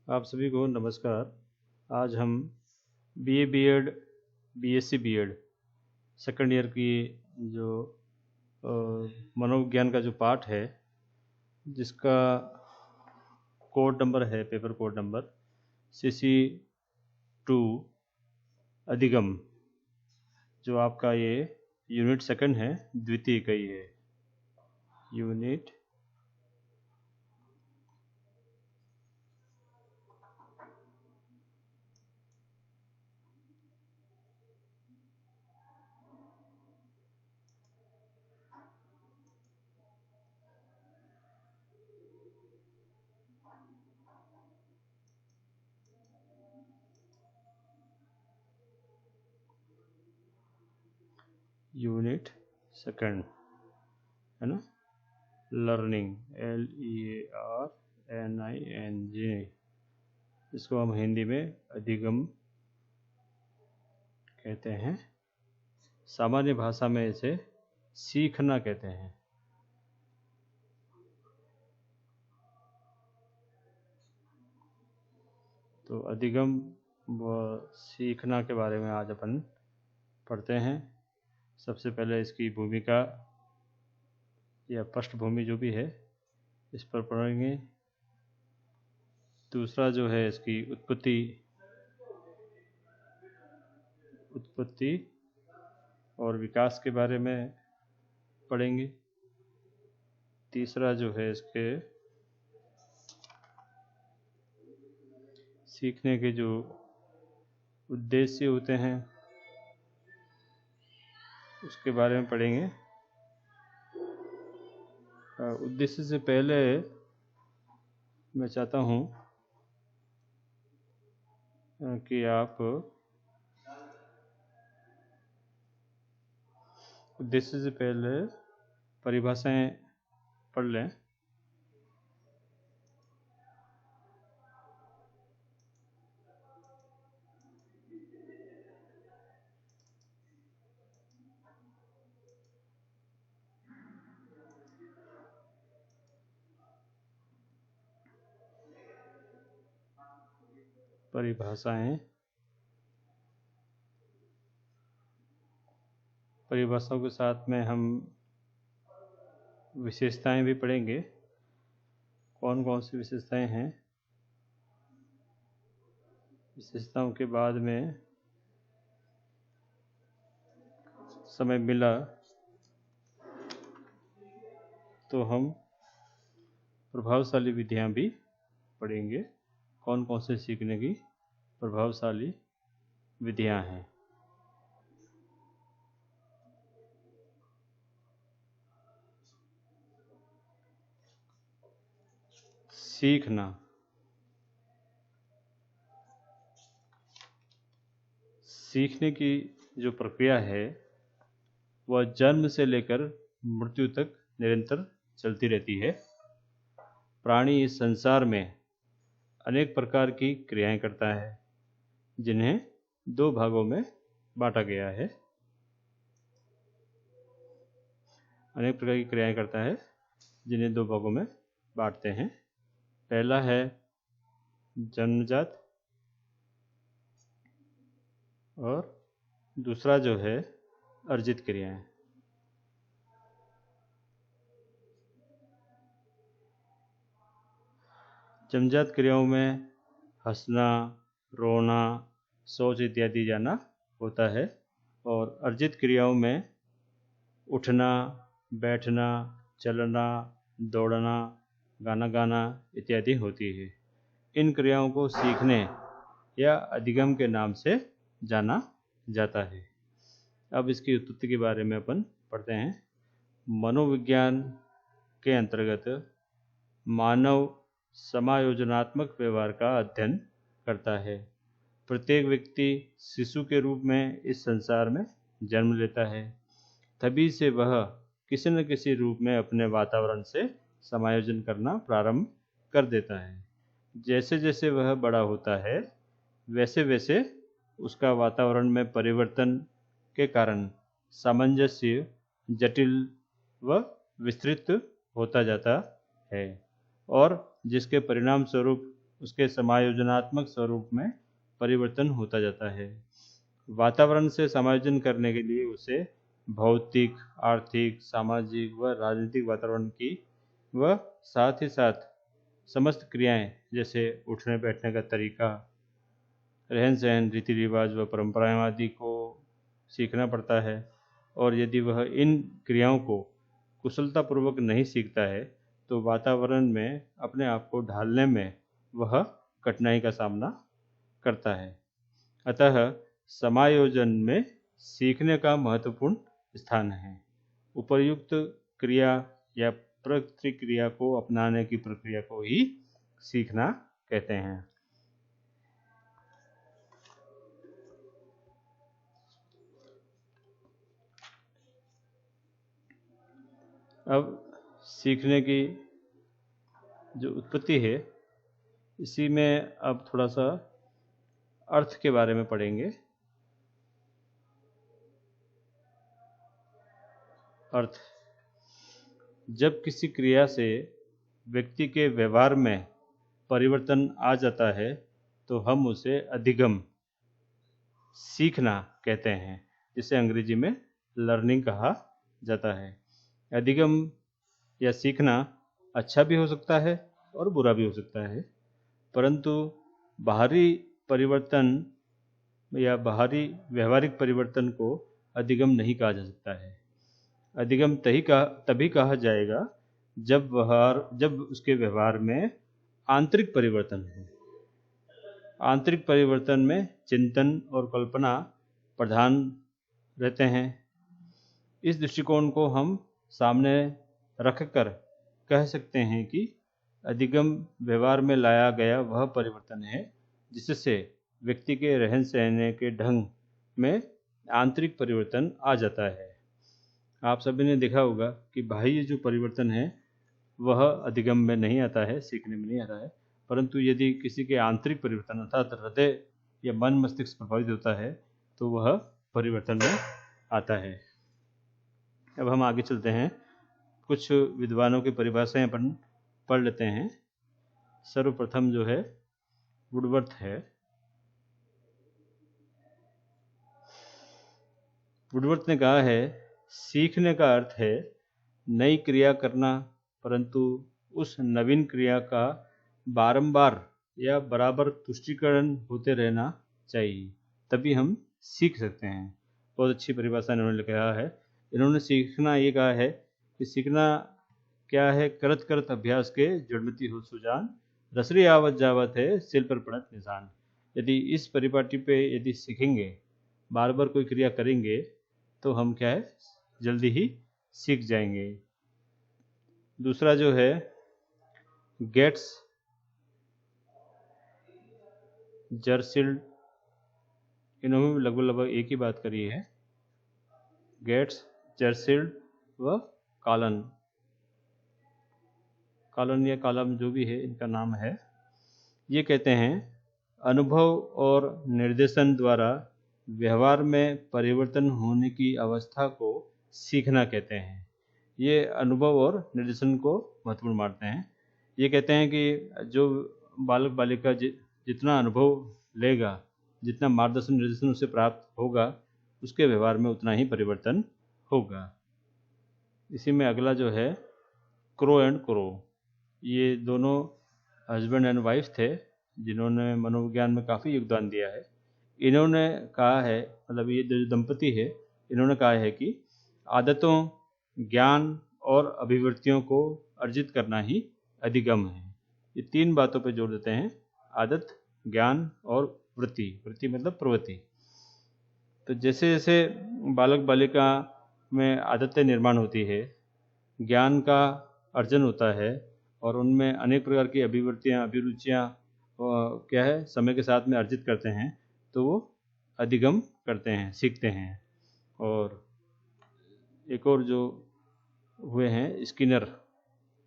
आप सभी को नमस्कार। आज हम BA BEd BSc BEd second year की जो मनोविज्ञान का जो पार्ट है, जिसका कोड नंबर है, पेपर कोड नंबर CC2 अधिगम, जो आपका ये यूनिट सेकंड है, द्वितीय इकाई है। यूनिट यूनिट सेकंड है ना, लर्निंग, LEARNING। इसको हम हिंदी में अधिगम कहते हैं। सामान्य भाषा में इसे सीखना कहते हैं। तो अधिगम व सीखना के बारे में आज अपन पढ़ते हैं। सबसे पहले इसकी भूमिका या पृष्ठभूमि जो भी है, इस पर पढ़ेंगे। दूसरा जो है इसकी उत्पत्ति और विकास के बारे में पढ़ेंगे। तीसरा जो है इसके सीखने के जो उद्देश्य होते हैं, उसके बारे में पढ़ेंगे। उद्देश्य से पहले मैं चाहता हूँ कि आप उद्देश्य से पहले परिभाषाएं पढ़ लें। परिभाषाओं के साथ में हम विशेषताएं भी पढ़ेंगे। कौन कौन सी विशेषताएं हैं, विशेषताओं के बाद में समय मिला तो हम प्रभावशाली विधियां भी पढ़ेंगे। कौन कौन से सीखने की प्रभावशाली विधियां हैं। सीखने की जो प्रक्रिया है, वह जन्म से लेकर मृत्यु तक निरंतर चलती रहती है। प्राणी इस संसार में अनेक प्रकार की क्रियाएं करता है, जिन्हें दो भागों में बांटा गया है। अनेक प्रकार की क्रियाएं करता है, जिन्हें दो भागों में बांटते हैं। पहला है जन्मजात और दूसरा जो है अर्जित क्रियाएं। जन्मजात क्रियाओं में हंसना, रोना, शौच इत्यादि जाना होता है, और अर्जित क्रियाओं में उठना, बैठना, चलना, दौड़ना, गाना गाना इत्यादि होती है। इन क्रियाओं को सीखने या अधिगम के नाम से जाना जाता है। अब इसकी उत्पत्ति के बारे में अपन पढ़ते हैं। मनोविज्ञान के अंतर्गत मानव समायोजनात्मक व्यवहार का अध्ययन करता है। प्रत्येक व्यक्ति शिशु के रूप में इस संसार में जन्म लेता है। तभी से वह किसी न किसी रूप में अपने वातावरण से समायोजन करना प्रारंभ कर देता है। जैसे जैसे वह बड़ा होता है, वैसे वैसे उसका वातावरण में परिवर्तन के कारण सामंजस्य जटिल व विस्तृत होता जाता है, और जिसके परिणाम स्वरूप उसके समायोजनात्मक स्वरूप में परिवर्तन होता जाता है। वातावरण से समायोजन करने के लिए उसे भौतिक, आर्थिक, सामाजिक व राजनीतिक वातावरण की व साथ ही साथ समस्त क्रियाएं जैसे उठने बैठने का तरीका, रहन सहन, रीति रिवाज व परंपराएं आदि को सीखना पड़ता है। और यदि वह इन क्रियाओं को कुशलतापूर्वक नहीं सीखता है तो वातावरण में अपने आप को ढालने में वह कठिनाई का सामना करता है। अतः समायोजन में सीखने का महत्वपूर्ण स्थान है। उपर्युक्त क्रिया या प्रतिक्रिया को अपनाने की प्रक्रिया को ही सीखना कहते हैं। अब सीखने की जो उत्पत्ति है, इसी में अब थोड़ा सा अर्थ के बारे में पढ़ेंगे। अर्थ, जब किसी क्रिया से व्यक्ति के व्यवहार में परिवर्तन आ जाता है तो हम उसे अधिगम, सीखना कहते हैं, जिसे अंग्रेजी में लर्निंग कहा जाता है। अधिगम या सीखना अच्छा भी हो सकता है और बुरा भी हो सकता है, परंतु बाहरी परिवर्तन या बाहरी व्यवहारिक परिवर्तन को अधिगम नहीं कहा जा सकता है। अधिगम तभी कहा जाएगा जब उसके व्यवहार में आंतरिक परिवर्तन हो। आंतरिक परिवर्तन में चिंतन और कल्पना प्रधान रहते हैं। इस दृष्टिकोण को हम सामने रखकर कह सकते हैं कि अधिगम व्यवहार में लाया गया वह परिवर्तन है जिससे व्यक्ति के रहन सहन के ढंग में आंतरिक परिवर्तन आ जाता है। आप सभी ने देखा होगा कि बाह्य जो परिवर्तन है वह अधिगम में नहीं आता है, सीखने में नहीं आता है, परंतु यदि किसी के आंतरिक परिवर्तन अर्थात हृदय या मन मस्तिष्क प्रभावित होता है तो वह परिवर्तन में आता है। अब हम आगे चलते हैं, कुछ विद्वानों की परिभाषाएं अपन पढ़ लेते हैं। सर्वप्रथम जो है वुडवर्थ है। वुडवर्थ ने कहा है, सीखने का अर्थ है नई क्रिया करना, परंतु उस नवीन क्रिया का बारंबार या बराबर तुष्टीकरण होते रहना चाहिए, तभी हम सीख सकते हैं। बहुत अच्छी परिभाषा इन्होंने कहा है। इन्होंने सीखना ये कहा है कि सीखना क्या है, करत करत अभ्यास के जुड़मती हो सुजान, रसरी आवत जावत है सिल पर पड़त निशान। यदि इस परिपाटी पे यदि सीखेंगे, बार बार कोई क्रिया करेंगे तो हम क्या है, जल्दी ही सीख जाएंगे। दूसरा जो है गेट्स जर्सिल्ड, इन्होंने लगभग एक ही बात करी है। गेट्स, जर्सिल्ड व कालन या कालम जो भी है इनका नाम है। ये कहते हैं अनुभव और निर्देशन द्वारा व्यवहार में परिवर्तन होने की अवस्था को सीखना कहते हैं। ये अनुभव और निर्देशन को महत्वपूर्ण मानते हैं। ये कहते हैं कि जो बालक बालिका जितना अनुभव लेगा, जितना मार्गदर्शन निर्देशन उसे प्राप्त होगा, उसके व्यवहार में उतना ही परिवर्तन होगा। इसी में अगला जो है क्रो एंड क्रो, ये दोनों हस्बैंड एंड वाइफ थे जिन्होंने मनोविज्ञान में काफ़ी योगदान दिया है। इन्होंने कहा है, मतलब ये जो दंपति है, इन्होंने कहा है कि आदतों, ज्ञान और अभिवृत्तियों को अर्जित करना ही अधिगम है। ये तीन बातों पे जोर देते हैं, आदत, ज्ञान और वृत्ति। वृत्ति मतलब प्रवृत्ति। तो जैसे जैसे बालक बालिका में आदतें निर्माण होती है, ज्ञान का अर्जन होता है और उनमें अनेक प्रकार की अभिवृत्तियाँ, अभिरुचियाँ क्या है, समय के साथ में अर्जित करते हैं, तो वो अधिगम करते हैं, सीखते हैं। और एक और जो हुए हैं स्किनर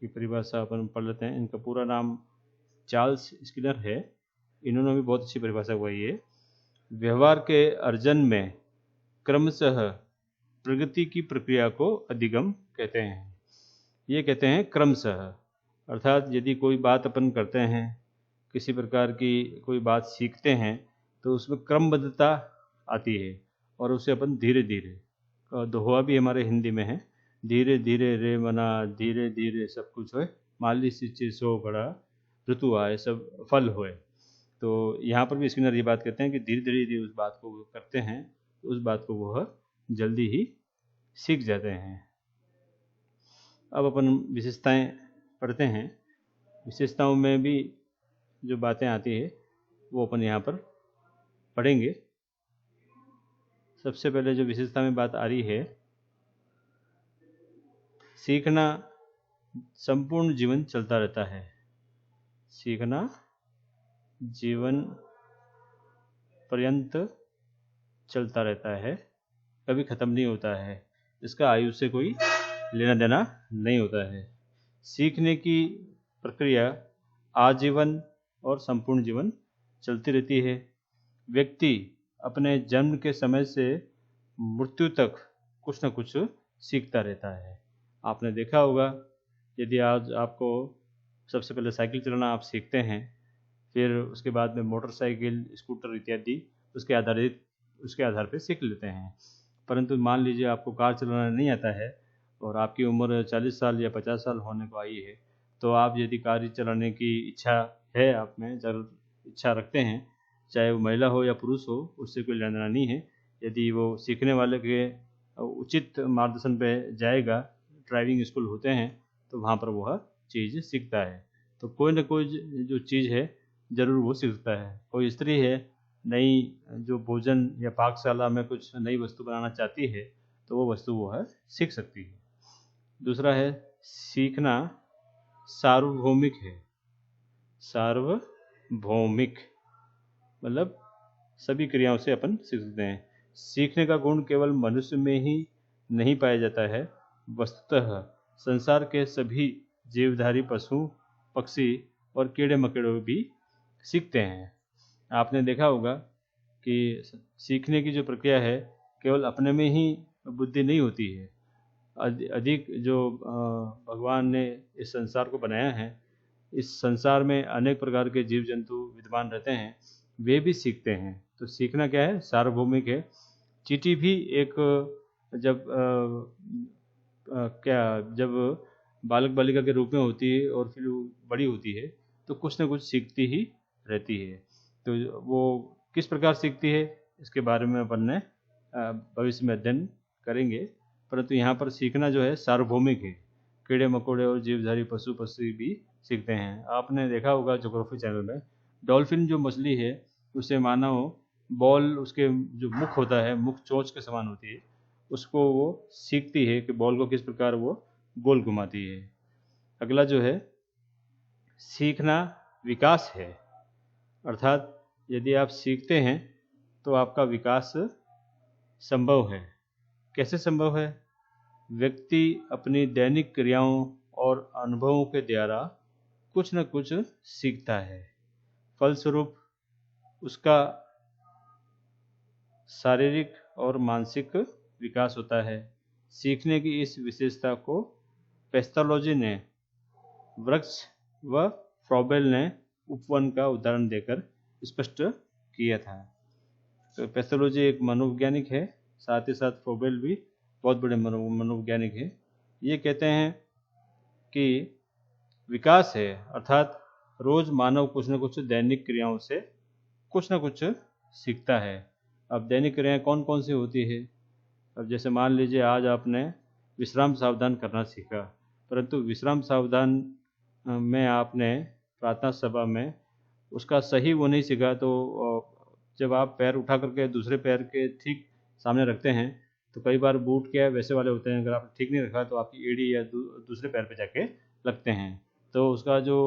की परिभाषा अपन पढ़ लेते हैं। इनका पूरा नाम चार्ल्स स्किनर है। इन्होंने भी बहुत अच्छी परिभाषा हुई है। व्यवहार के अर्जन में क्रमशः प्रगति की प्रक्रिया को अधिगम कहते हैं। ये कहते हैं क्रमशः, अर्थात यदि कोई बात अपन करते हैं किसी प्रकार की कोई बात सीखते हैं तो उसमें क्रमबद्धता आती है और उसे अपन धीरे धीरे, दोहा भी हमारे हिंदी में है, धीरे धीरे रे मना धीरे धीरे सब कुछ होए, माली सिंचे सो घड़ा ऋतु आए सब फल होए। तो यहाँ पर भी स्किनर ये बात कहते हैं कि धीरे धीरे यदि उस बात को करते हैं तो उस बात को वह जल्दी ही सीख जाते हैं। अब अपन विशेषताएं पढ़ते हैं। विशेषताओं में भी जो बातें आती है वो अपन यहाँ पर पढ़ेंगे। सबसे पहले जो विशेषता में बात आ रही है, सीखना संपूर्ण जीवन चलता रहता है। सीखना जीवन पर्यंत चलता रहता है, कभी ख़त्म नहीं होता है, इसका आयु से कोई लेना देना नहीं होता है। सीखने की प्रक्रिया आजीवन और संपूर्ण जीवन चलती रहती है। व्यक्ति अपने जन्म के समय से मृत्यु तक कुछ न कुछ सीखता रहता है। आपने देखा होगा, यदि आज आपको सबसे पहले साइकिल चलाना आप सीखते हैं, फिर उसके बाद में मोटरसाइकिल, स्कूटर इत्यादि उसके आधार पर सीख लेते हैं। परंतु मान लीजिए आपको कार चलाना नहीं आता है और आपकी उम्र 40 साल या 50 साल होने को आई है, तो आप यदि कार चलाने की इच्छा है, आप में जरूर इच्छा रखते हैं, चाहे वो महिला हो या पुरुष हो, उससे कोई लेना देना नहीं है। यदि वो सीखने वाले के उचित मार्गदर्शन पे जाएगा, ड्राइविंग स्कूल होते हैं, तो वहाँ पर वह चीज़ सीखता है। तो कोई ना कोई जो चीज़ है ज़रूर वो सीखता है। कोई स्त्री है, नई जो भोजन या पाकशाला में कुछ नई वस्तु बनाना चाहती है, तो वो वस्तु वो है सीख सकती है। दूसरा है, सीखना सार्वभौमिक है। सार्वभौमिक मतलब सभी क्रियाओं से अपन सीख सकते हैं। सीखने का गुण केवल मनुष्य में ही नहीं पाया जाता है, वस्तुतः संसार के सभी जीवधारी पशु, पक्षी और कीड़े मकोड़े भी सीखते हैं। आपने देखा होगा कि सीखने की जो प्रक्रिया है, केवल अपने में ही बुद्धि नहीं होती है। अधिक जो भगवान ने इस संसार को बनाया है, इस संसार में अनेक प्रकार के जीव जंतु विद्यमान रहते हैं, वे भी सीखते हैं। तो सीखना क्या है, सार्वभौमिक है। चींटी भी एक जब बालक बालिका के रूप में होती है और फिर बड़ी होती है, तो कुछ न कुछ सीखती ही रहती है। तो वो किस प्रकार सीखती है, इसके बारे में अपन ने भविष्य में अध्ययन करेंगे। परंतु यहाँ पर सीखना जो है सार्वभौमिक है। कीड़े मकोड़े और जीवधारी पशु पक्षी भी सीखते हैं। आपने देखा होगा ज्योग्राफी चैनल में, डॉल्फिन जो मछली है, उसे मानो बॉल, उसके जो मुख होता है, मुख चोंच के समान होती है, उसको वो सीखती है कि बॉल को किस प्रकार वो गोल घुमाती है। अगला जो है, सीखना विकास है। अर्थात यदि आप सीखते हैं तो आपका विकास संभव है। कैसे संभव है? व्यक्ति अपनी दैनिक क्रियाओं और अनुभवों के द्वारा कुछ न कुछ सीखता है। फलस्वरूप उसका शारीरिक और मानसिक विकास होता है। सीखने की इस विशेषता को पेस्थोलॉजी ने वृक्ष व फ्रॉबेल ने उपवन का उदाहरण देकर स्पष्ट किया था। तो पेस्थोलॉजी एक मनोवैज्ञानिक है, साथ ही साथ फ्रॉबेल भी बहुत बड़े मनोवैज्ञानिक है। ये कहते हैं कि विकास है, अर्थात रोज मानव कुछ न कुछ दैनिक क्रियाओं से कुछ न कुछ सीखता है। अब दैनिक क्रियाएं कौन कौन सी होती है? अब जैसे मान लीजिए आज आपने विश्राम सावधान करना सीखा, परंतु विश्राम सावधान में आपने प्रार्थना सभा में उसका सही वो नहीं सीखा, तो जब आप पैर उठा करके दूसरे पैर के ठीक सामने रखते हैं, तो कई बार बूट के वैसे वाले होते हैं, अगर आपने ठीक नहीं रखा तो आपकी एड़ी या दूसरे पैर पे जाके लगते हैं। तो उसका जो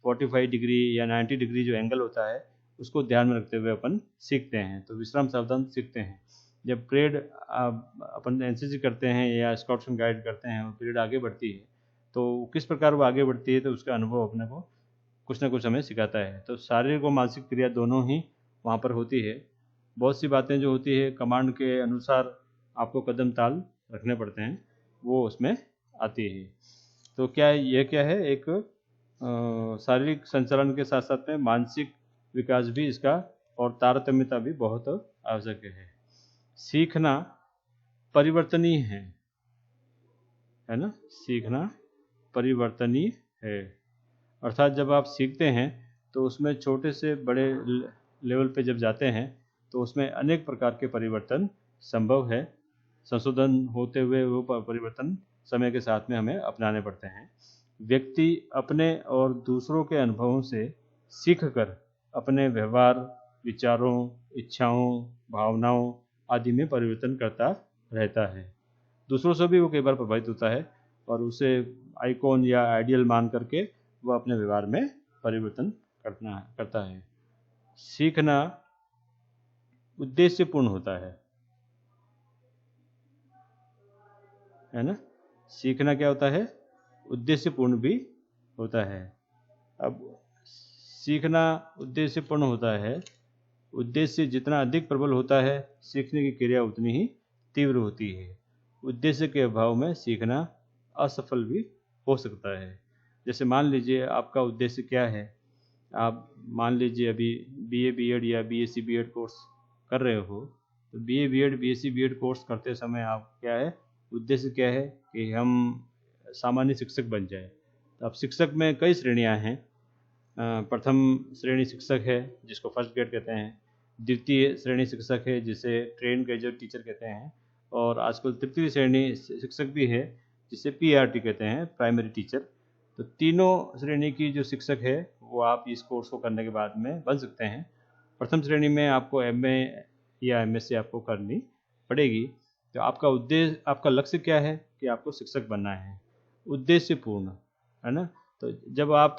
45 डिग्री या 90 डिग्री जो एंगल होता है, उसको ध्यान में रखते हुए अपन सीखते हैं। तो विश्राम सावधान सीखते हैं। जब परेड अपन एनसीसी करते हैं या स्काउट्स एंड गाइड करते हैं और परेड आगे बढ़ती है, तो किस प्रकार वो आगे बढ़ती है, तो उसका अनुभव अपने को कुछ ना कुछ हमें सिखाता है। तो शारीरिक और मानसिक क्रिया दोनों ही वहाँ पर होती है। बहुत सी बातें जो होती है कमांड के अनुसार आपको कदम ताल रखने पड़ते हैं, वो उसमें आती है। तो क्या है, एक शारीरिक संचालन के साथ साथ में मानसिक विकास भी इसका और तारतम्यता भी बहुत आवश्यक है। सीखना परिवर्तनीय है ना, सीखना परिवर्तनीय है। अर्थात जब आप सीखते हैं तो उसमें छोटे से बड़े लेवल पे जब जाते हैं तो उसमें अनेक प्रकार के परिवर्तन संभव है। संशोधन होते हुए वो परिवर्तन समय के साथ में हमें अपनाने पड़ते हैं। व्यक्ति अपने और दूसरों के अनुभवों से सीखकर अपने व्यवहार, विचारों, इच्छाओं, भावनाओं आदि में परिवर्तन करता रहता है। दूसरों से भी वो कई बार प्रभावित होता है और उसे आइकॉन या आइडियल मान करके वह अपने व्यवहार में परिवर्तन करता है। सीखना उद्देश्यपूर्ण होता है ना। सीखना क्या होता है? उद्देश्यपूर्ण भी होता है। अब सीखना उद्देश्यपूर्ण होता है, उद्देश्य जितना अधिक प्रबल होता है सीखने की क्रिया उतनी ही तीव्र होती है। उद्देश्य के अभाव में सीखना असफल भी हो सकता है। जैसे मान लीजिए आपका उद्देश्य क्या है, आप मान लीजिए अभी बीए बीएड या बीएससी बीएड कोर्स कर रहे हो, तो BA BEd BSc BEd course करते समय आप क्या है, उद्देश्य क्या है कि हम सामान्य शिक्षक बन जाए। तो अब शिक्षक में कई श्रेणियां हैं। प्रथम श्रेणी शिक्षक है जिसको फर्स्ट ग्रेड कहते हैं, द्वितीय श्रेणी शिक्षक है जिसे ट्रेन ग्रेजुएट टीचर कहते हैं, और आजकल तृतीय श्रेणी शिक्षक भी है जिसे पीआरटी कहते हैं, प्राइमरी टीचर। तो तीनों श्रेणी की जो शिक्षक है वो आप इस कोर्स को करने के बाद में बन सकते हैं। प्रथम श्रेणी में आपको एमए या एमएससी आपको करनी पड़ेगी। तो आपका उद्देश्य, आपका लक्ष्य क्या है कि आपको शिक्षक बनना है, उद्देश्यपूर्ण है ना। तो जब आप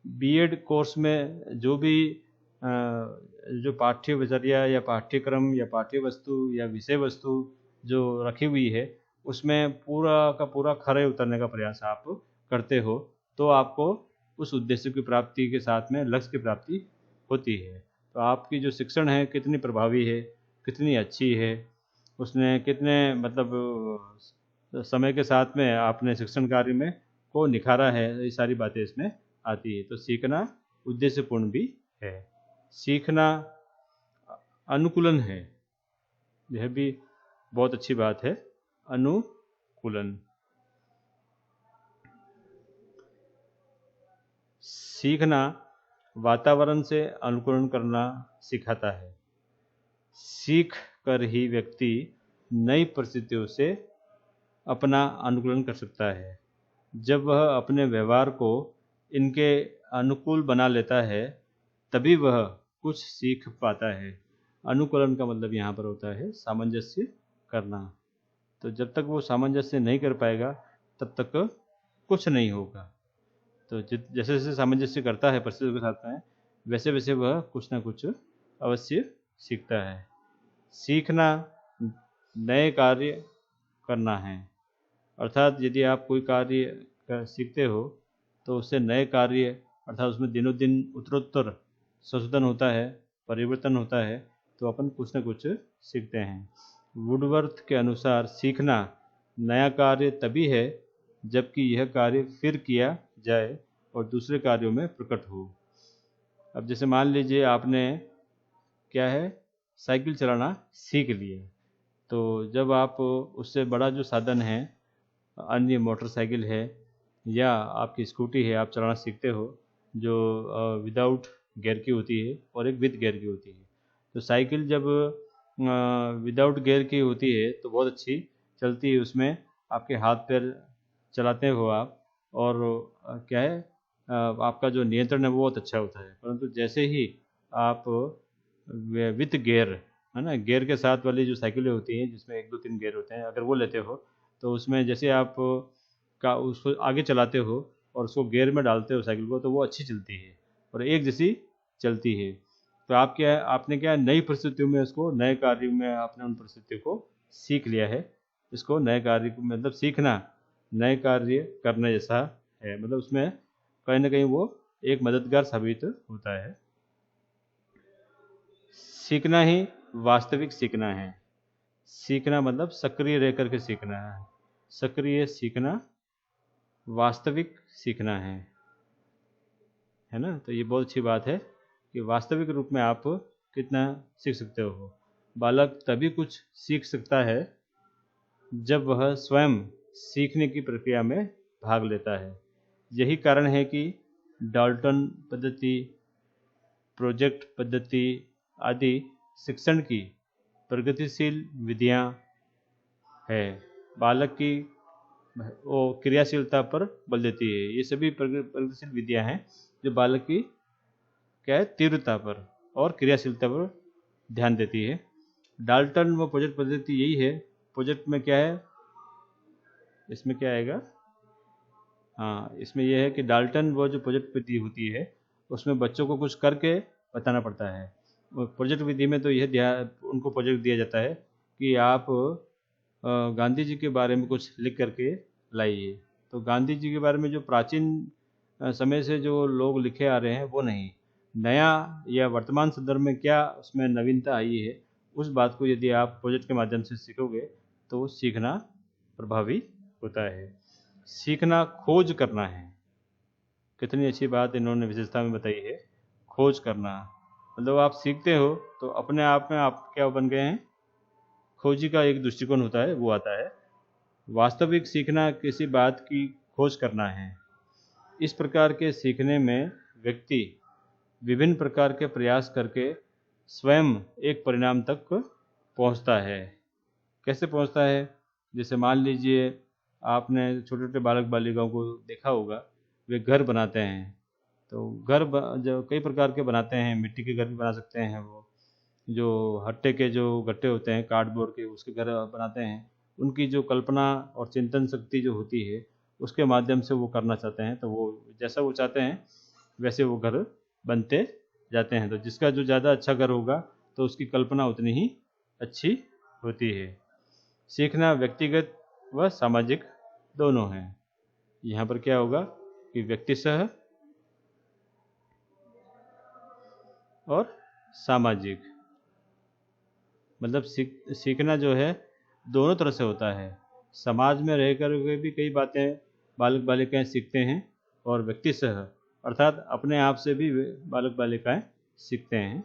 बीएड कोर्स में जो भी जो पाठ्यचर्या या पाठ्यक्रम या पाठ्य वस्तु या विषय वस्तु जो रखी हुई है उसमें पूरा का पूरा खरे उतरने का प्रयास आप करते हो, तो आपको उस उद्देश्य की प्राप्ति के साथ में लक्ष्य की प्राप्ति होती है। तो आपकी जो शिक्षण है कितनी प्रभावी है, कितनी अच्छी है, उसने कितने मतलब समय के साथ में आपने शिक्षण कार्य में को निखारा है, ये सारी बातें इसमें आती है। तो सीखना उद्देश्यपूर्ण भी है। सीखना अनुकूलन है, यह भी बहुत अच्छी बात है, अनुकूलन। सीखना वातावरण से अनुकूलन करना सिखाता है। सीख कर ही व्यक्ति नई परिस्थितियों से अपना अनुकूलन कर सकता है। जब वह अपने व्यवहार को इनके अनुकूल बना लेता है तभी वह कुछ सीख पाता है। अनुकूलन का मतलब यहाँ पर होता है सामंजस्य करना। तो जब तक वो सामंजस्य नहीं कर पाएगा तब तक कुछ नहीं होगा। तो जैसे जैसे सामंजस्य करता है परिस्थितियों के साथ में, वैसे वैसे वह कुछ ना कुछ अवश्य सीखता है। सीखना नए कार्य करना है, अर्थात यदि आप कोई कार्य सीखते हो तो उससे नए कार्य, अर्थात उसमें दिनों दिन उत्तरोत्तर संशोधन होता है, परिवर्तन होता है, तो अपन कुछ न कुछ सीखते हैं। वुडवर्थ के अनुसार सीखना नया कार्य तभी है जबकि यह कार्य फिर किया जाए और दूसरे कार्यों में प्रकट हो। अब जैसे मान लीजिए आपने क्या है, साइकिल चलाना सीख लिया, तो जब आप उससे बड़ा जो साधन है, अन्य मोटरसाइकिल है या आपकी स्कूटी है, आप चलाना सीखते हो, जो विदाउट गियर की होती है और एक विद गियर की होती है। तो साइकिल जब विदाउट गियर की होती है तो बहुत अच्छी चलती है, उसमें आपके हाथ पैर चलाते हो आप, और क्या है आपका जो नियंत्रण है वो बहुत अच्छा होता है। परंतु जैसे ही आप विद गियर है ना, गियर के साथ वाली जो साइकिलें होती हैं जिसमें 1 2 3 गियर होते हैं, अगर वो लेते हो तो उसमें जैसे आप का उसको आगे चलाते हो और उसको गियर में डालते हो साइकिल को, तो वो अच्छी चलती है और एक जैसी चलती है। तो आप क्या है, आपने क्या नई परिस्थितियों में उसको, नए कार्य में आपने उन परिस्थितियों को सीख लिया है। इसको नए कार्य मतलब सीखना नए कार्य करने जैसा है, मतलब उसमें कहीं ना कहीं वो एक मददगार साबित होता है। सीखना ही वास्तविक सीखना है। सीखना मतलब सक्रिय रह करके सीखना है, सक्रिय सीखना वास्तविक सीखना है ना। तो ये बहुत अच्छी बात है कि वास्तविक रूप में आप कितना सीख सकते हो। बालक तभी कुछ सीख सकता है जब वह स्वयं सीखने की प्रक्रिया में भाग लेता है। यही कारण है कि डाल्टन पद्धति, प्रोजेक्ट पद्धति आदि शिक्षण की प्रगतिशील विधियां है। बालक की वो क्रियाशीलता पर बल देती है। ये सभी प्रगतिशील विधियां हैं जो बालक की क्या है, तीव्रता पर और क्रियाशीलता पर ध्यान देती है। डाल्टन व प्रोजेक्ट पद्धति यही है। प्रोजेक्ट में क्या है, इसमें क्या आएगा, हाँ इसमें यह है कि डाल्टन वो जो प्रोजेक्ट विधि होती है उसमें बच्चों को कुछ करके बताना पड़ता है। प्रोजेक्ट विधि में तो यह उनको प्रोजेक्ट दिया जाता है कि आप गांधी जी के बारे में कुछ लिख करके लाइए। तो गांधी जी के बारे में जो प्राचीन समय से जो लोग लिखे आ रहे हैं वो नहीं, नया या वर्तमान संदर्भ में क्या उसमें नवीनता आई है, उस बात को यदि आप प्रोजेक्ट के माध्यम से सीखोगे तो सीखना प्रभावी होता है। सीखना खोज करना है। कितनी अच्छी बात इन्होंने विशेषता में बताई है, खोज करना। मतलब आप सीखते हो तो अपने आप में आप क्या बन गए हैं, खोजी का एक दृष्टिकोण होता है वो आता है। वास्तविक सीखना किसी बात की खोज करना है। इस प्रकार के सीखने में व्यक्ति विभिन्न प्रकार के प्रयास करके स्वयं एक परिणाम तक पहुंचता है। कैसे पहुंचता है, जैसे मान लीजिए आपने छोटे छोटे बालक बालिकाओं को देखा होगा, वे घर बनाते हैं। तो घर जो कई प्रकार के बनाते हैं, मिट्टी के घर भी बना सकते हैं, वो जो हट्टे के जो गट्टे होते हैं कार्डबोर्ड के, उसके घर बनाते हैं। उनकी जो कल्पना और चिंतन शक्ति जो होती है उसके माध्यम से वो करना चाहते हैं, तो वो जैसा वो चाहते हैं वैसे वो घर बनते जाते हैं। तो जिसका जो ज़्यादा अच्छा घर होगा तो उसकी कल्पना उतनी ही अच्छी होती है। सीखना व्यक्तिगत व सामाजिक दोनों हैं। यहाँ पर क्या होगा कि व्यक्ति सह और सामाजिक, मतलब सीखना जो है दोनों तरह से होता है। समाज में रह कर के भी कई बातें बालक बालिकाएं सीखते हैं, और व्यक्ति सह अर्थात अपने आप से भी बालक बालिकाएं सीखते हैं।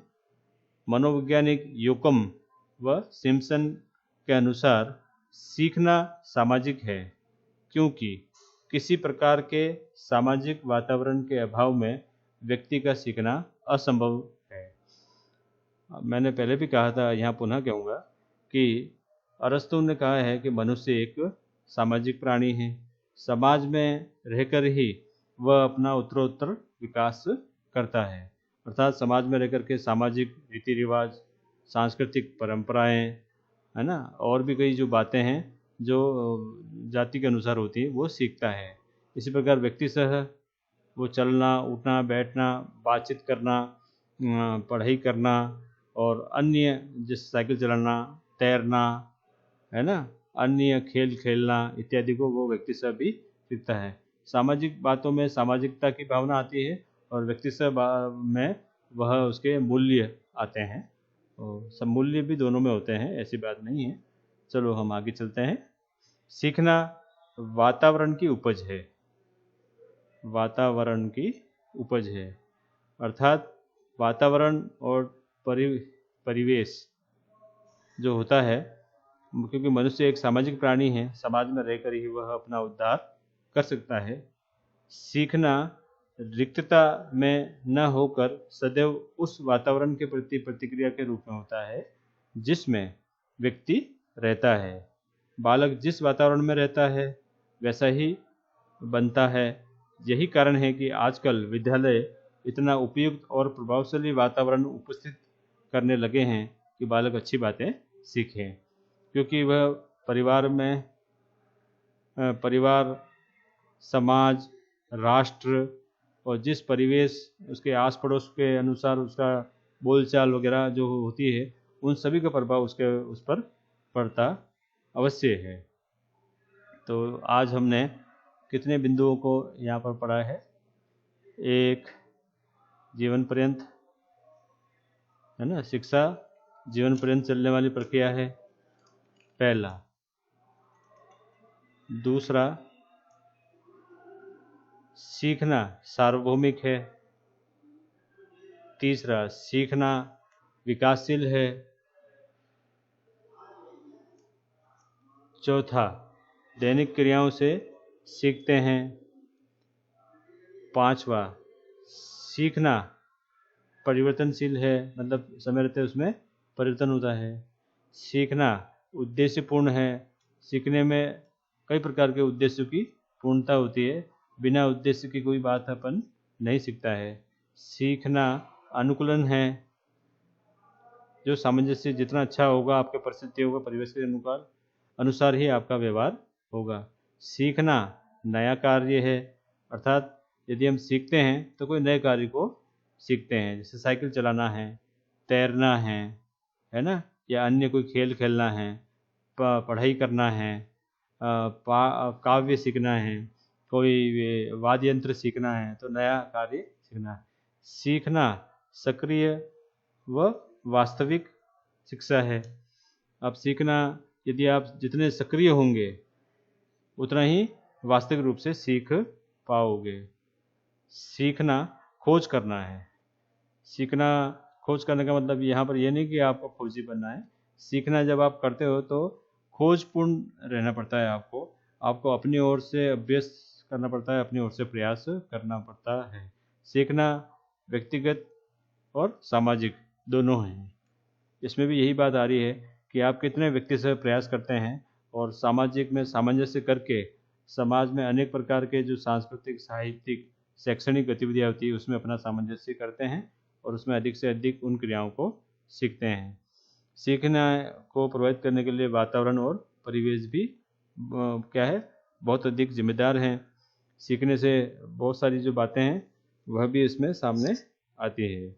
मनोवैज्ञानिक योकम व सिम्पसन के अनुसार सीखना सामाजिक है, क्योंकि किसी प्रकार के सामाजिक वातावरण के अभाव में व्यक्ति का सीखना असंभव है। मैंने पहले भी कहा था, यहाँ पुनः कहूँगा कि अरस्तु ने कहा है कि मनुष्य एक सामाजिक प्राणी है। समाज में रहकर ही वह अपना उत्तरोत्तर विकास करता है। अर्थात समाज में रहकर के सामाजिक रीति रिवाज, सांस्कृतिक परंपराएं, है ना, और भी कई जो बातें हैं जो जाति के अनुसार होती है वो सीखता है। इसी प्रकार व्यक्ति सह वो चलना उठना बैठना, बातचीत करना, पढ़ाई करना और अन्य जैसे साइकिल चलाना, तैरना, है ना, अन्य खेल खेलना इत्यादि को वो व्यक्ति सह भी सीखता है। सामाजिक बातों में सामाजिकता की भावना आती है और व्यक्ति सह में वह उसके मूल्य आते हैं। और सब मूल्य भी दोनों में होते हैं, ऐसी बात नहीं है। चलो हम आगे चलते हैं। सीखना वातावरण की उपज है। वातावरण की उपज है अर्थात वातावरण और परिवेश जो होता है, क्योंकि मनुष्य एक सामाजिक प्राणी है, समाज में रहकर ही वह अपना उद्धार कर सकता है। सीखना रिक्तता में न होकर सदैव उस वातावरण के प्रति प्रतिक्रिया के रूप में होता है जिसमें व्यक्ति रहता है। बालक जिस वातावरण में रहता है वैसा ही बनता है। यही कारण है कि आजकल विद्यालय इतना उपयुक्त और प्रभावशाली वातावरण उपस्थित करने लगे हैं कि बालक अच्छी बातें सीखें, क्योंकि वह परिवार, समाज, राष्ट्र और जिस परिवेश उसके आस पड़ोस के अनुसार उसका बोलचाल वगैरह जो होती है, उन सभी का प्रभाव उस पर पड़ता अवश्य है। तो आज हमने कितने बिंदुओं को यहाँ पर पढ़ा है। एक, जीवन पर्यंत, है ना, शिक्षा जीवन पर्यंत चलने वाली प्रक्रिया है, पहला। दूसरा, सीखना सार्वभौमिक है। तीसरा, सीखना विकासशील है। चौथा, दैनिक क्रियाओं से सीखते हैं। पांचवा, सीखना परिवर्तनशील है, मतलब समय रहते उसमें परिवर्तन होता है। सीखना उद्देश्यपूर्ण है, सीखने में कई प्रकार के उद्देश्यों की पूर्णता होती है, बिना उद्देश्य की कोई बात अपन नहीं सीखता है। सीखना अनुकूलन है, जो सामंजस्य जितना अच्छा होगा आपके परिस्थितियों का परिवेश के अनुसार ही आपका व्यवहार होगा। सीखना नया कार्य है, अर्थात यदि हम सीखते हैं तो कोई नए कार्य को सीखते हैं, जैसे साइकिल चलाना है, तैरना है ना, या अन्य कोई खेल खेलना है, पढ़ाई करना है, काव्य सीखना है, कोई वाद्य यंत्र सीखना है, तो नया कार्य सीखना है। सीखना सक्रिय व वास्तविक शिक्षा है। अब सीखना, यदि आप जितने सक्रिय होंगे उतना ही वास्तविक रूप से सीख पाओगे। सीखना खोज करना है। सीखना खोज करने का मतलब यहाँ पर यह नहीं कि आपको खोजी बनना है। सीखना जब आप करते हो तो खोजपूर्ण रहना पड़ता है, आपको अपनी ओर से अभ्यास करना पड़ता है, अपनी ओर से प्रयास करना पड़ता है। सीखना व्यक्तिगत और सामाजिक दोनों हैं। इसमें भी यही बात आ रही है कि आप कितने व्यक्ति से प्रयास करते हैं, और सामाजिक में सामंजस्य करके समाज में अनेक प्रकार के जो सांस्कृतिक, साहित्यिक, शैक्षणिक गतिविधियाँ होती है उसमें अपना सामंजस्य करते हैं और उसमें अधिक से अधिक उन क्रियाओं को सीखते हैं। सीखना को प्रभावित करने के लिए वातावरण और परिवेश भी क्या है, बहुत अधिक जिम्मेदार हैं। सीखने से बहुत सारी जो बातें हैं वह भी इसमें सामने आती है।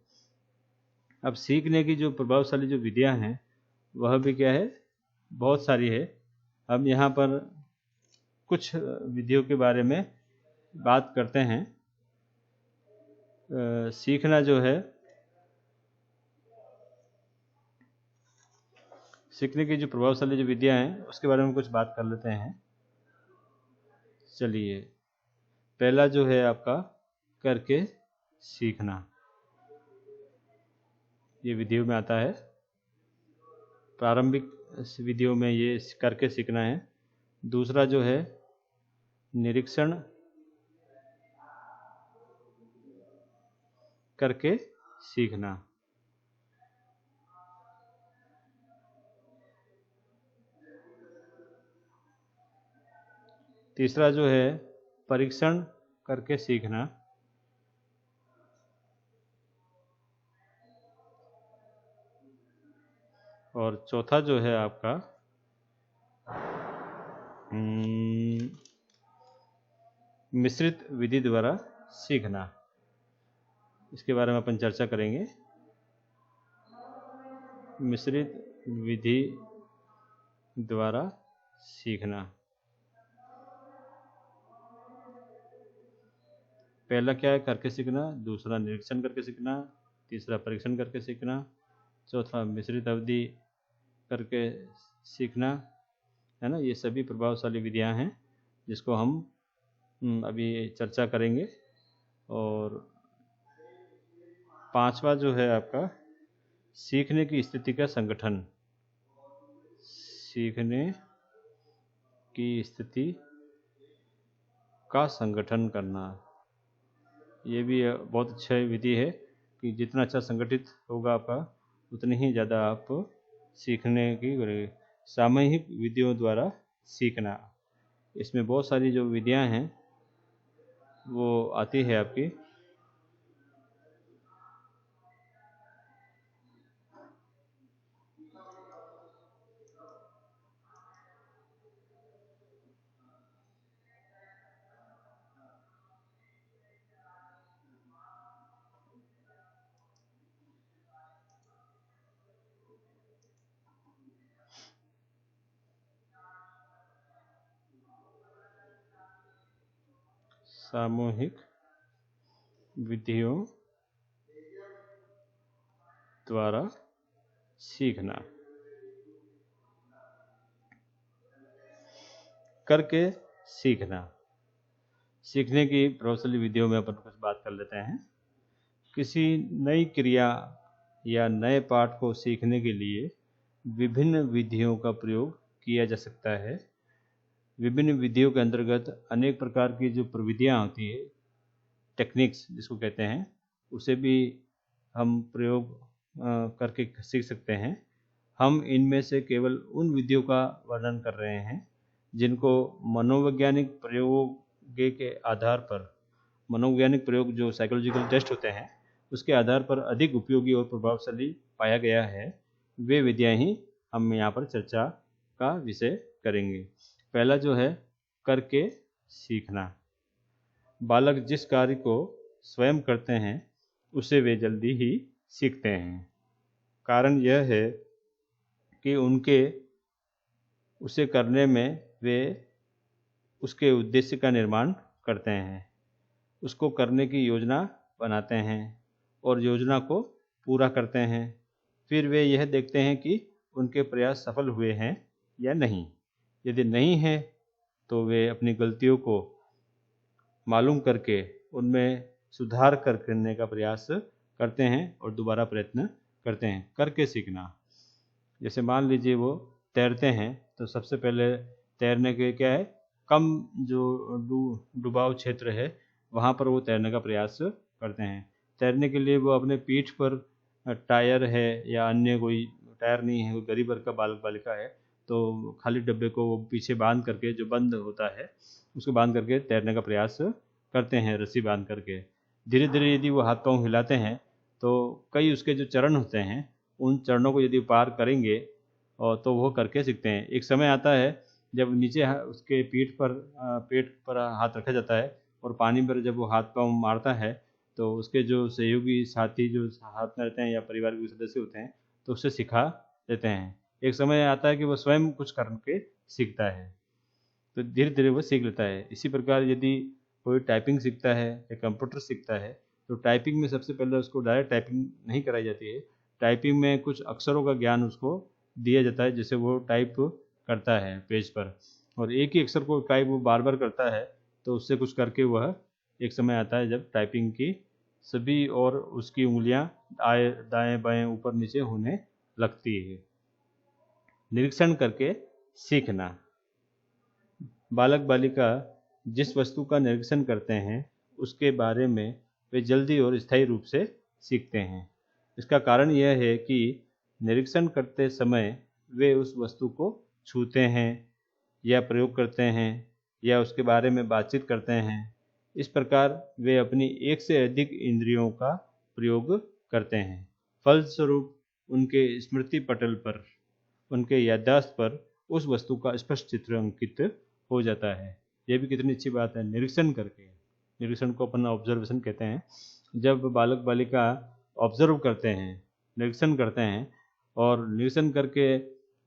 अब सीखने की जो प्रभावशाली जो विधियां हैं वह भी क्या है, बहुत सारी है। हम यहाँ पर कुछ विधियों के बारे में बात करते हैं। सीखना जो है, सीखने की जो प्रभावशाली जो विधियां हैं उसके बारे में कुछ बात कर लेते हैं। चलिए, पहला जो है आपका करके सीखना, ये विधियों में आता है। प्रारंभिक विधियों में ये करके सीखना है। दूसरा जो है निरीक्षण करके सीखना। तीसरा जो है परीक्षण करके सीखना। और चौथा जो है आपका मिश्रित विधि द्वारा सीखना। इसके बारे में अपन चर्चा करेंगे। मिश्रित विधि द्वारा सीखना। पहला क्या है, करके सीखना। दूसरा निरीक्षण करके सीखना। तीसरा परीक्षण करके सीखना। चौथा मिश्रित अवधि करके सीखना, है ना। ये सभी प्रभावशाली विधियां हैं जिसको हम अभी चर्चा करेंगे। और पांचवा जो है आपका सीखने की स्थिति का संगठन। सीखने की स्थिति का संगठन करना, ये भी बहुत अच्छा विधि है कि जितना अच्छा संगठित होगा आपका उतनी ही ज़्यादा आप सीखने की सामूहिक विधियों द्वारा सीखना। इसमें बहुत सारी जो विधियां हैं वो आती है आपकी। सामूहिक विधियों द्वारा सीखना। करके सीखना। सीखने की प्रभावशाली विधियों में अपन कुछ बात कर लेते हैं। किसी नई क्रिया या नए पाठ को सीखने के लिए विभिन्न विधियों का प्रयोग किया जा सकता है। विभिन्न विधियों के अंतर्गत अनेक प्रकार की जो प्रविधियाँ होती है, टेक्निक्स जिसको कहते हैं, उसे भी हम प्रयोग करके सीख सकते हैं। हम इनमें से केवल उन विधियों का वर्णन कर रहे हैं जिनको मनोवैज्ञानिक प्रयोगों के आधार पर, मनोवैज्ञानिक प्रयोग जो साइकोलॉजिकल टेस्ट होते हैं उसके आधार पर अधिक उपयोगी और प्रभावशाली पाया गया है। वे विधियाँ ही हम यहाँ पर चर्चा का विषय करेंगे। पहला जो है करके सीखना। बालक जिस कार्य को स्वयं करते हैं उसे वे जल्दी ही सीखते हैं। कारण यह है कि उनके उसे करने में वे उसके उद्देश्य का निर्माण करते हैं, उसको करने की योजना बनाते हैं और योजना को पूरा करते हैं। फिर वे यह देखते हैं कि उनके प्रयास सफल हुए हैं या नहीं। यदि नहीं है तो वे अपनी गलतियों को मालूम करके उनमें सुधार करने का प्रयास करते हैं और दोबारा प्रयत्न करते हैं। करके सीखना, जैसे मान लीजिए वो तैरते हैं तो सबसे पहले तैरने के क्या है, कम जो डुबाव क्षेत्र है वहाँ पर वो तैरने का प्रयास करते हैं। तैरने के लिए वो अपने पीठ पर टायर है या अन्य कोई टायर नहीं है, कोई गरीब वर्ग का बालक बालिका है तो खाली डब्बे को वो पीछे बांध करके, जो बंद होता है उसको बांध करके तैरने का प्रयास करते हैं, रस्सी बांध करके। धीरे धीरे यदि वो हाथ पांव हिलाते हैं तो कई उसके जो चरण होते हैं उन चरणों को यदि पार करेंगे और तो वो करके सीखते हैं। एक समय आता है जब नीचे उसके पेट पर हाथ रखा जाता है और पानी पर जब वो हाथ पांव मारता है तो उसके जो सहयोगी साथी जो साथ में रहते हैं या परिवार के सदस्य होते हैं तो उससे सिखा देते हैं। एक समय आता है कि वो स्वयं कुछ करके सीखता है, तो धीरे धीरे वो सीख लेता है। इसी प्रकार यदि कोई टाइपिंग सीखता है या कंप्यूटर सीखता है तो टाइपिंग में सबसे पहले उसको डायरेक्ट टाइपिंग नहीं कराई जाती है। टाइपिंग में कुछ अक्षरों का ज्ञान उसको दिया जाता है, जैसे वो टाइप करता है पेज पर और एक ही अक्षर को टाइप वो बार बार करता है तो उससे कुछ करके वह एक समय आता है जब टाइपिंग की सभी और उसकी उंगलियां दाएं बाएं ऊपर नीचे होने लगती है। निरीक्षण करके सीखना। बालक बालिका जिस वस्तु का निरीक्षण करते हैं उसके बारे में वे जल्दी और स्थायी रूप से सीखते हैं। इसका कारण यह है कि निरीक्षण करते समय वे उस वस्तु को छूते हैं या प्रयोग करते हैं या उसके बारे में बातचीत करते हैं। इस प्रकार वे अपनी एक से अधिक इंद्रियों का प्रयोग करते हैं। फलस्वरूप उनके स्मृति पटल पर, उनके याददाश्त पर उस वस्तु का स्पष्ट चित्र अंकित हो जाता है। यह भी कितनी अच्छी बात है, निरीक्षण करके। निरीक्षण को अपन ऑब्जर्वेशन कहते हैं। जब बालक बालिका ऑब्जर्व करते हैं, निरीक्षण करते हैं और निरीक्षण करके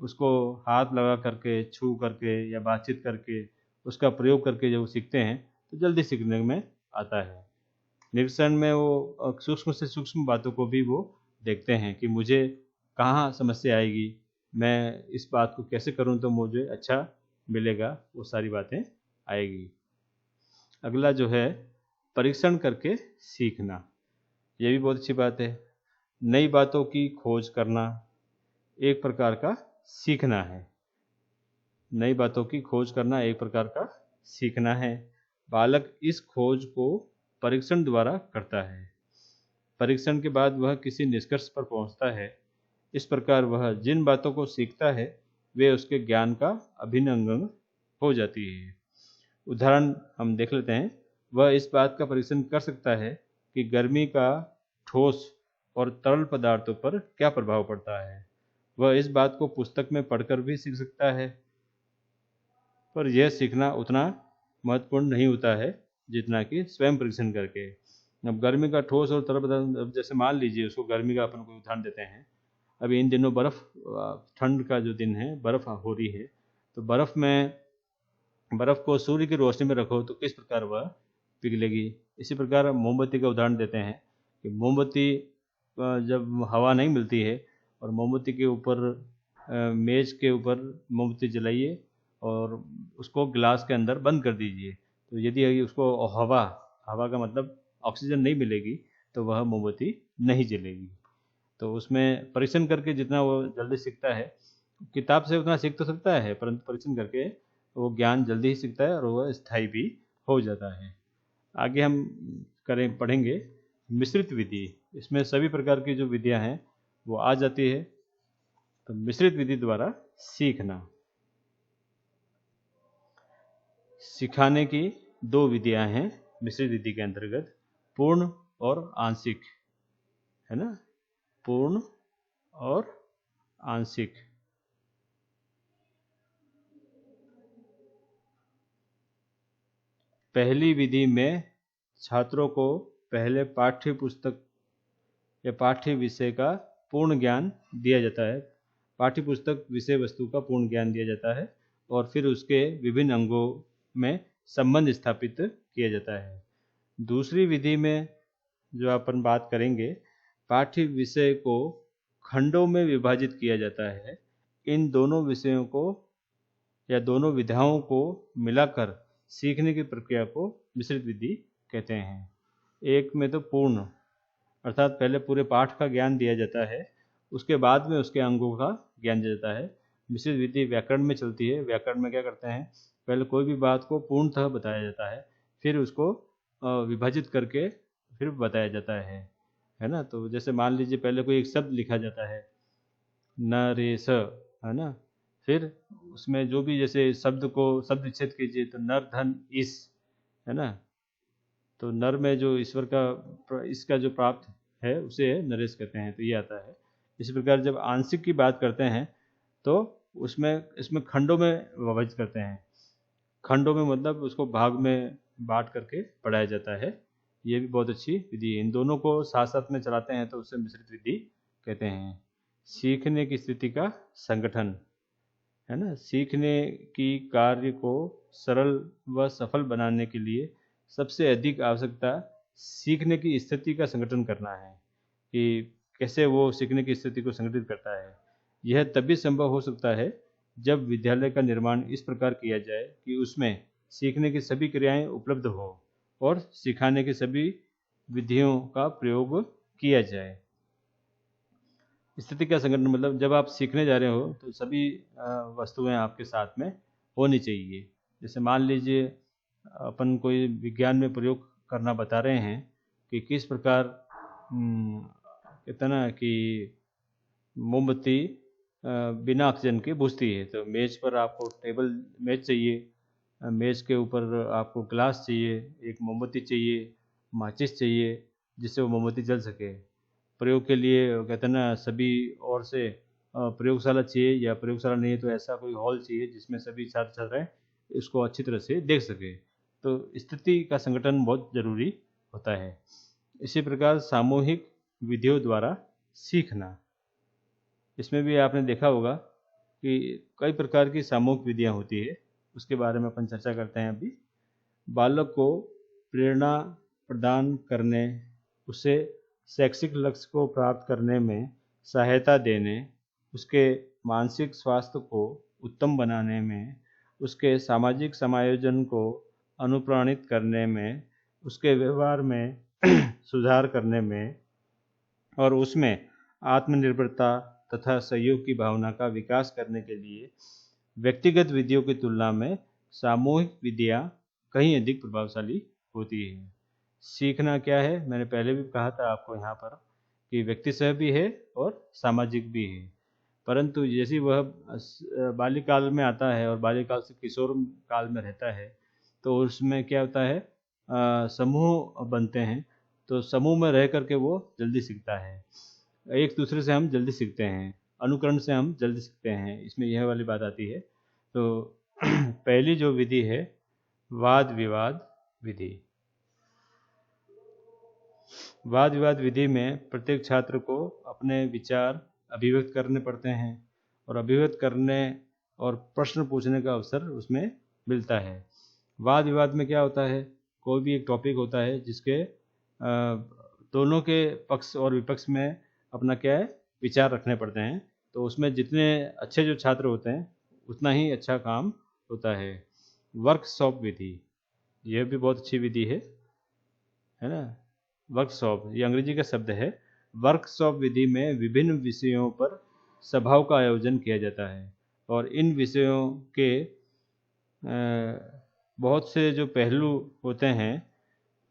उसको हाथ लगा करके, छू करके या बातचीत करके उसका प्रयोग करके जब सीखते हैं तो जल्दी सीखने में आता है। निरीक्षण में वो सूक्ष्म से सूक्ष्म बातों को भी वो देखते हैं कि मुझे कहाँ समस्या आएगी, मैं इस बात को कैसे करूँ तो मुझे अच्छा मिलेगा, वो सारी बातें आएगी। अगला जो है परीक्षण करके सीखना। ये भी बहुत अच्छी बात है। नई बातों की खोज करना एक प्रकार का सीखना है। नई बातों की खोज करना एक प्रकार का सीखना है। बालक इस खोज को परीक्षण द्वारा करता है। परीक्षण के बाद वह किसी निष्कर्ष पर पहुंचता है। इस प्रकार वह जिन बातों को सीखता है वे उसके ज्ञान का अभिन्न अंग हो जाती है। उदाहरण हम देख लेते हैं। वह इस बात का परीक्षण कर सकता है कि गर्मी का ठोस और तरल पदार्थों पर क्या प्रभाव पड़ता है। वह इस बात को पुस्तक में पढ़कर भी सीख सकता है, पर यह सीखना उतना महत्वपूर्ण नहीं होता है जितना कि स्वयं परीक्षण करके। अब गर्मी का ठोस और तरल पदार्थ, जैसे मान लीजिए उसको गर्मी का अपन को उदाहरण देते हैं। अभी इन दिनों बर्फ़, ठंड का जो दिन है, बर्फ़ हो रही है, तो बर्फ़ को सूर्य की रोशनी में रखो तो किस प्रकार वह पिघलेगी। इसी प्रकार मोमबत्ती का उदाहरण देते हैं कि मोमबत्ती जब हवा नहीं मिलती है और मोमबत्ती के ऊपर, मेज़ के ऊपर मोमबत्ती जलाइए और उसको गिलास के अंदर बंद कर दीजिए, तो यदि उसको हवा का मतलब ऑक्सीजन नहीं मिलेगी तो वह मोमबत्ती नहीं जलेगी। तो उसमें परीक्षण करके जितना वो जल्दी सीखता है, किताब से उतना सीख तो सकता है, परंतु परीक्षण करके वो ज्ञान जल्दी ही सीखता है और वह स्थायी भी हो जाता है। आगे हम पढ़ेंगे मिश्रित विधि। इसमें सभी प्रकार की जो विधियां हैं वो आ जाती है। तो मिश्रित विधि द्वारा सीखना। सिखाने की दो विधियां हैं मिश्रित विधि के अंतर्गत, पूर्ण और आंशिक, है ना, पूर्ण और आंशिक। पहली विधि में छात्रों को पहले पाठ्य पुस्तक या पाठ्य विषय का पूर्ण ज्ञान दिया जाता है, पाठ्य पुस्तक विषय वस्तु का पूर्ण ज्ञान दिया जाता है और फिर उसके विभिन्न अंगों में संबंध स्थापित किया जाता है। दूसरी विधि में जो अपन बात करेंगे, पाठ्य विषय को खंडों में विभाजित किया जाता है। इन दोनों विषयों को या दोनों विधाओं को मिलाकर सीखने की प्रक्रिया को मिश्रित विधि कहते हैं। एक में तो पूर्ण, अर्थात पहले पूरे पाठ का ज्ञान दिया जाता है, उसके बाद में उसके अंगों का ज्ञान दिया जाता है। मिश्रित विधि व्याकरण में चलती है। व्याकरण में क्या करते हैं, पहले कोई भी बात को पूर्णतः बताया जाता है, फिर उसको विभाजित करके फिर बताया जाता है ना। तो जैसे मान लीजिए पहले कोई एक शब्द लिखा जाता है, न रे स, है ना, फिर उसमें जो भी जैसे शब्द को शब्द विच्छेद कीजिए तो नर धन इस, है ना, तो नर में जो ईश्वर का इसका जो प्राप्त है उसे नरेश कहते हैं, तो ये आता है। इसी प्रकार जब आंशिक की बात करते हैं तो इसमें खंडों में विभाजित करते हैं। खंडों में मतलब उसको भाग में बांट करके पढ़ाया जाता है। ये भी बहुत अच्छी विधि है। इन दोनों को साथ साथ में चलाते हैं तो उसे मिश्रित विधि कहते हैं। सीखने की स्थिति का संगठन, है ना, सीखने की कार्य को सरल व सफल बनाने के लिए सबसे अधिक आवश्यकता सीखने की स्थिति का संगठन करना है, कि कैसे वो सीखने की स्थिति को संगठित करता है। यह तभी संभव हो सकता है जब विद्यालय का निर्माण इस प्रकार किया जाए कि उसमें सीखने की सभी क्रियाएं उपलब्ध हो और सिखाने की सभी विधियों का प्रयोग किया जाए। स्थिति का संगठन मतलब जब आप सीखने जा रहे हो तो सभी वस्तुएं आपके साथ में होनी चाहिए। जैसे मान लीजिए अपन कोई विज्ञान में प्रयोग करना बता रहे हैं कि किस प्रकार कहते ना कि मोमबत्ती बिना ऑक्सीजन के बुझती है। तो मेज पर आपको मेज चाहिए, मेज के ऊपर आपको ग्लास चाहिए, एक मोमबत्ती चाहिए, माचिस चाहिए, जिससे वो मोमबत्ती जल सके। प्रयोग के लिए कहते हैं ना सभी ओर से प्रयोगशाला चाहिए, या प्रयोगशाला नहीं है तो ऐसा कोई हॉल चाहिए जिसमें सभी छात्र छात्राएं इसको अच्छी तरह से देख सके। तो स्थिति का संगठन बहुत जरूरी होता है। इसी प्रकार सामूहिक विधियों द्वारा सीखना, इसमें भी आपने देखा होगा कि कई प्रकार की सामूहिक विधियां होती है, उसके बारे में अपन चर्चा करते हैं अभी। बालक को प्रेरणा प्रदान करने, उसे शैक्षिक लक्ष्य को प्राप्त करने में सहायता देने, उसके मानसिक स्वास्थ्य को उत्तम बनाने में, उसके सामाजिक समायोजन को अनुप्राणित करने में, उसके व्यवहार में सुधार करने में और उसमें आत्मनिर्भरता तथा सहयोग की भावना का विकास करने के लिए व्यक्तिगत विधियों की तुलना में सामूहिक विधियां कहीं अधिक प्रभावशाली होती है। सीखना क्या है, मैंने पहले भी कहा था आपको यहाँ पर कि व्यक्तिसह भी है और सामाजिक भी है। परंतु जैसे वह बाल्यकाल में आता है और बाल्यकाल से किशोर काल में रहता है तो उसमें क्या होता है, समूह बनते हैं। तो समूह में रह करके वो जल्दी सीखता है। एक दूसरे से हम जल्दी सीखते हैं, अनुकरण से हम जल्दी सीखते हैं, इसमें यह वाली बात आती है। तो पहली जो विधि है वाद विवाद विधि। वाद विवाद विधि में प्रत्येक छात्र को अपने विचार अभिव्यक्त करने पड़ते हैं और अभिव्यक्त करने और प्रश्न पूछने का अवसर उसमें मिलता है। वाद विवाद में क्या होता है, कोई भी एक टॉपिक होता है जिसके दोनों के पक्ष और विपक्ष में अपना क्या है विचार रखने पड़ते हैं। तो उसमें जितने अच्छे जो छात्र होते हैं उतना ही अच्छा काम होता है। वर्कशॉप विधि, यह भी बहुत अच्छी विधि है ना। वर्कशॉप, ये अंग्रेजी का शब्द है। वर्कशॉप विधि में विभिन्न विषयों पर सभाओं का आयोजन किया जाता है और इन विषयों के बहुत से जो पहलू होते हैं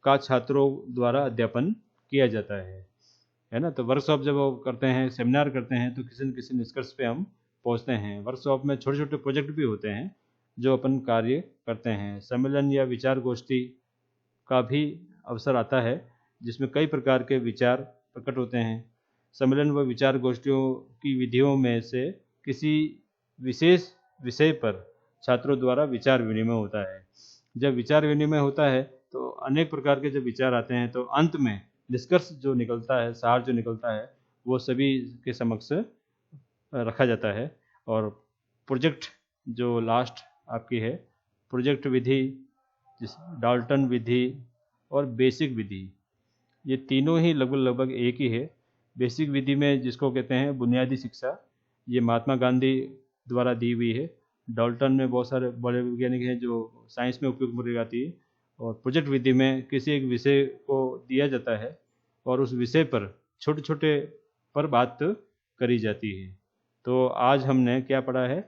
का छात्रों द्वारा अध्यापन किया जाता है ना। तो वर्कशॉप जब वो करते हैं, सेमिनार करते हैं, तो किसी न किसी निष्कर्ष पे हम पहुंचते हैं। वर्कशॉप में छोटे छोटे प्रोजेक्ट भी होते हैं जो अपन कार्य करते हैं। सम्मेलन या विचार गोष्ठी का भी अवसर आता है जिसमें कई प्रकार के विचार प्रकट होते हैं। सम्मेलन व विचार गोष्ठियों की विधियों में से किसी विशेष विषय पर छात्रों द्वारा विचार विनिमय होता है। जब विचार विनिमय होता है तो अनेक प्रकार के जब विचार आते हैं तो अंत में निष्कर्ष जो निकलता है, सार जो निकलता है, वो सभी के समक्ष रखा जाता है। और प्रोजेक्ट जो लास्ट आपकी है, प्रोजेक्ट विधि, डाल्टन विधि और बेसिक विधि, ये तीनों ही लगभग लगभग एक ही है। बेसिक विधि में जिसको कहते हैं बुनियादी शिक्षा, ये महात्मा गांधी द्वारा दी हुई है। डाल्टन में बहुत सारे बड़े वैज्ञानिक हैं जो साइंस में उपयोग में आती है। और प्रोजेक्ट विधि में किसी एक विषय को दिया जाता है और उस विषय पर छोटे छोटे पर बात करी जाती है। तो आज हमने क्या पढ़ा है?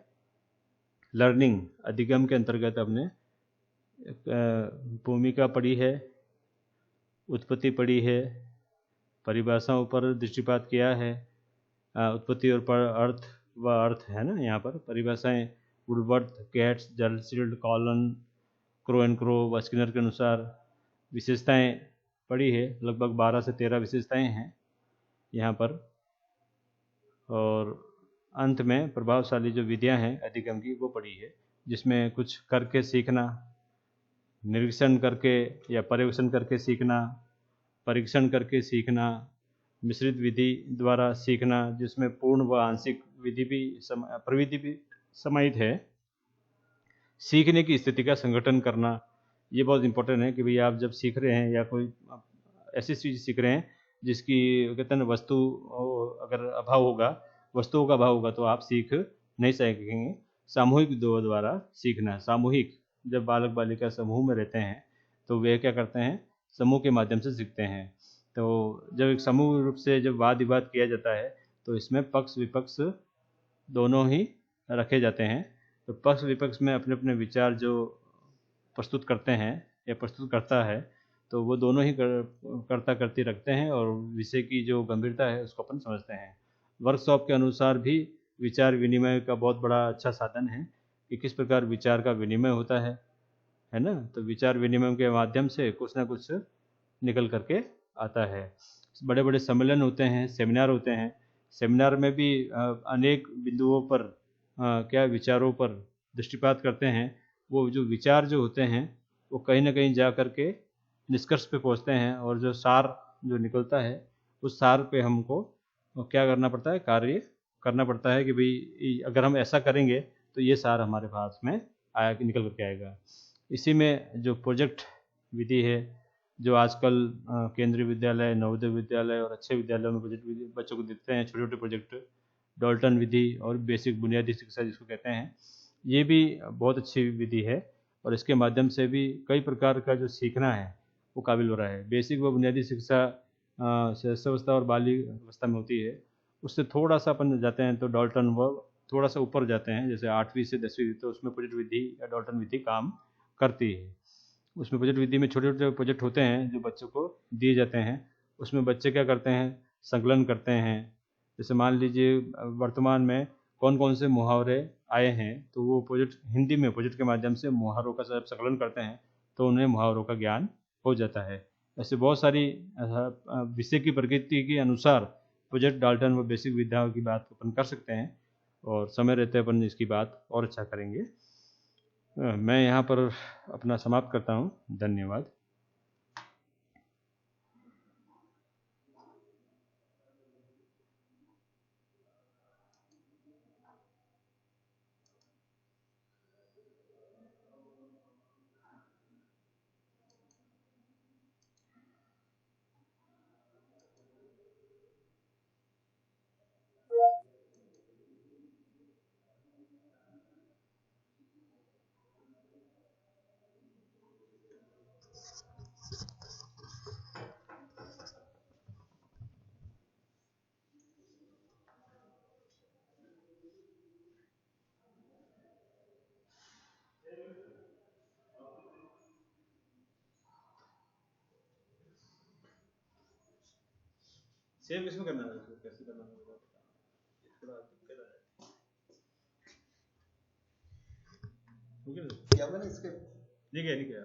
लर्निंग अधिगम के अंतर्गत हमने भूमिका पढ़ी है, उत्पत्ति पढ़ी है, परिभाषाओं पर दृष्टिपात किया है। उत्पत्ति और पर अर्थ व अर्थ है ना, यहाँ पर परिभाषाएं वुडवर्थ, गेट्स, जर्सील्ड, कॉलन, क्रो एंड क्रो व स्किनर के अनुसार विशेषताएं पढ़ी है। लगभग 12 से 13 विशेषताएं हैं यहाँ पर। और अंत में प्रभावशाली जो विधियां हैं अधिगम की वो पढ़ी है, जिसमें कुछ करके सीखना, निरीक्षण करके या पर्यवेक्षण करके सीखना, परीक्षण करके सीखना, मिश्रित विधि द्वारा सीखना जिसमें पूर्ण व आंशिक विधि भी प्रविधि भी समाहित है, सीखने की स्थिति का संगठन करना। ये बहुत इंपॉर्टेंट है कि भाई आप जब सीख रहे हैं या कोई ऐसी चीज़ सीख रहे हैं जिसकी कहते हैं वस्तु अगर अभाव होगा, वस्तुओं का अभाव होगा, तो आप सीख नहीं सकेंगे। सामूहिक द्वारा सीखना, सामूहिक, जब बालक बालिका समूह में रहते हैं तो वे क्या करते हैं, समूह के माध्यम से सीखते हैं। तो जब एक समूह रूप से जब वाद विवाद किया जाता है तो इसमें पक्ष विपक्ष दोनों ही रखे जाते हैं। तो पक्ष विपक्ष में अपने अपने विचार जो प्रस्तुत करते हैं या प्रस्तुत करता है, तो वो दोनों ही करता करती रखते हैं और विषय की जो गंभीरता है उसको अपन समझते हैं। वर्कशॉप के अनुसार भी विचार विनिमय का बहुत बड़ा अच्छा साधन है कि किस प्रकार विचार का विनिमय होता है ना। तो विचार विनिमय के माध्यम से कुछ ना कुछ निकल करके आता है। बड़े बड़े सम्मेलन होते हैं, सेमिनार होते हैं। सेमिनार में भी अनेक बिंदुओं पर क्या विचारों पर दृष्टिपात करते हैं। वो जो विचार जो होते हैं वो कहीं ना कहीं जा करके निष्कर्ष पे पहुंचते हैं और जो सार जो निकलता है उस सार पे हमको क्या करना पड़ता है, कार्य करना पड़ता है कि भाई अगर हम ऐसा करेंगे तो ये सार हमारे पास में आया निकल करके आएगा। इसी में जो प्रोजेक्ट विधि है, जो आजकल केंद्रीय विद्यालय, नवोदय विद्यालय और अच्छे विद्यालयों में प्रोजेक्ट विधि बच्चों को देते हैं, छोटे छोटे प्रोजेक्ट, डाल्टन विधि और बेसिक बुनियादी शिक्षा जिसको कहते हैं, ये भी बहुत अच्छी विधि है। और इसके माध्यम से भी कई प्रकार का जो सीखना है वो काबिल हो रहा है। बेसिक व बुनियादी शिक्षा शिशुअवस्था और बालिग अवस्था में होती है। उससे थोड़ा सा अपन जाते हैं तो डाल्टन व थोड़ा सा ऊपर जाते हैं, जैसे 8वीं से 10वीं, तो उसमें प्रोजेक्ट विधि या डाल्टन विधि काम करती है। उसमें प्रोजेक्ट विधि में छोटे छोटे प्रोजेक्ट होते हैं जो बच्चों को दिए जाते हैं। उसमें बच्चे क्या करते हैं, संकलन करते हैं। जैसे मान लीजिए वर्तमान में कौन कौन से मुहावरे आए हैं, तो वो प्रोजेक्ट हिंदी में प्रोजेक्ट के माध्यम से मुहावरों का जब संकलन करते हैं तो उन्हें मुहावरों का ज्ञान हो जाता है। ऐसे बहुत सारी विषय की प्रकृति के अनुसार प्रोजेक्ट डाल्टन व बेसिक विद्याओं की बात अपन कर सकते हैं और समय रहते अपन इसकी बात और अच्छा करेंगे। मैं यहाँ पर अपना समाप्त करता हूँ। धन्यवाद। सेव इसमें करना है, कैसे करना है मुझे पता नहीं। थोड़ा दिक्कत है। ठीक है, क्या होगा ना इसके ठीक है।